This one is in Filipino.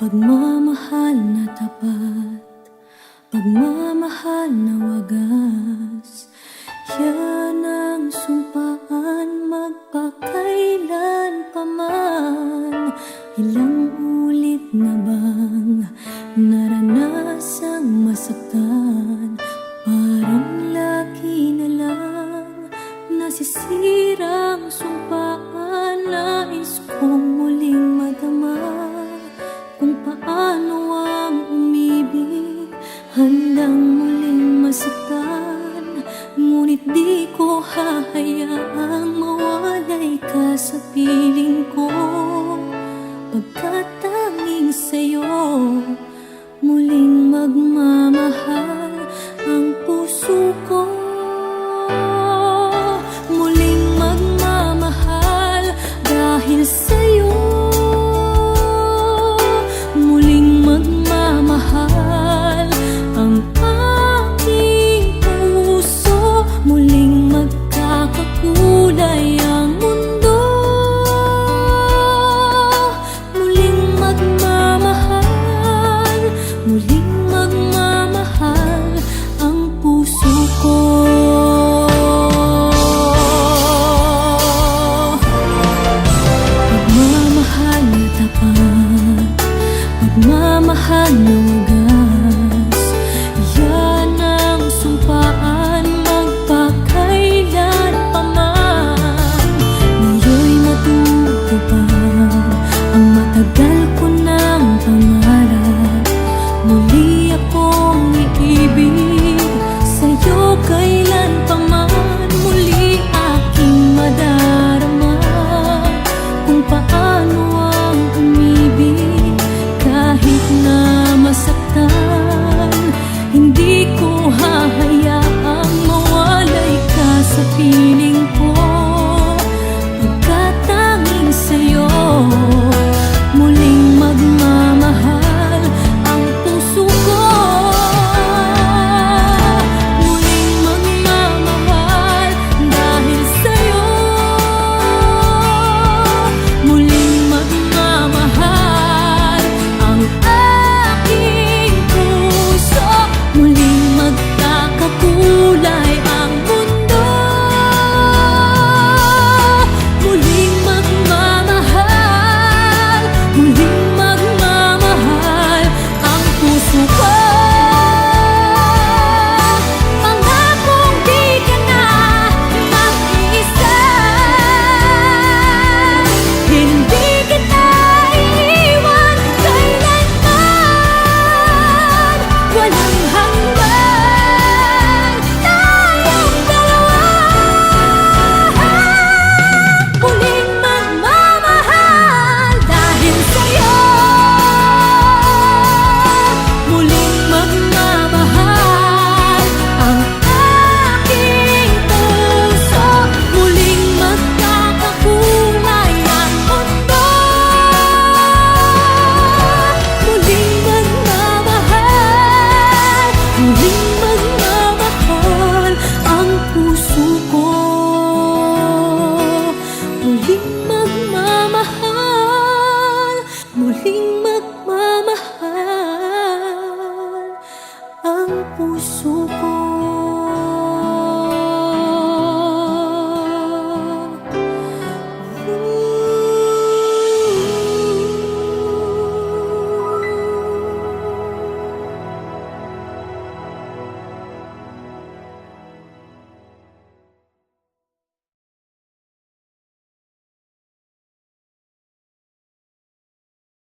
Pagmamahal na tapat, pagmamahal na wagas, yan ang sumpaan magpakailan pa man. Ilang ulit na bang naranasang masaktan? Parang lagi na lang nasisirang sumpaan. Nais kong muling madama kung paano ang umibig, handang muling masaktan. Ngunit di ko hahayaang mawalay ka sa piling ko, pagkat tanging sa'yo muling magmamahal ang puso ko. Muling magmamahal dahil sa'yo, muling magmamahal ang aking puso. Muling magkakakulay ang mundo, muling magmamahal, muling magmamahal ang puso ko. Pagmamahal na tapat, pagmamahal na wagas, yan ang sumpaan magpakailan pa man. Ngayon'y matutupad ang matagal ko ng pangarap. Muli akong iibig sa'yo kailan pa man. Muli aking madarama kung paano ang umibig kahit na masaktan. Hindi ko hahayaang mawalay ka sa piling ko, pagkat tanging sa'yo muling magmamahal ang puso ko. Muling magmamahal dahil sa'yo, muling magmamahal ang aking puso. Muling magkakakulay ang mundo, muling magmamahal, muling magmamahal ang puso ko. Pangakong di ka na mag-iisa, hindi kita iiwan kailanman. Walang hanggan tayong dalawa, muling magmamahal dahil sa'yo, muling magmamahal ang aking puso. Muling magkakakulay ang mundo, muling magmamahal, muling magmamahal ang puso ko. Muling magmamahal, muling magmamahal ang puso ko.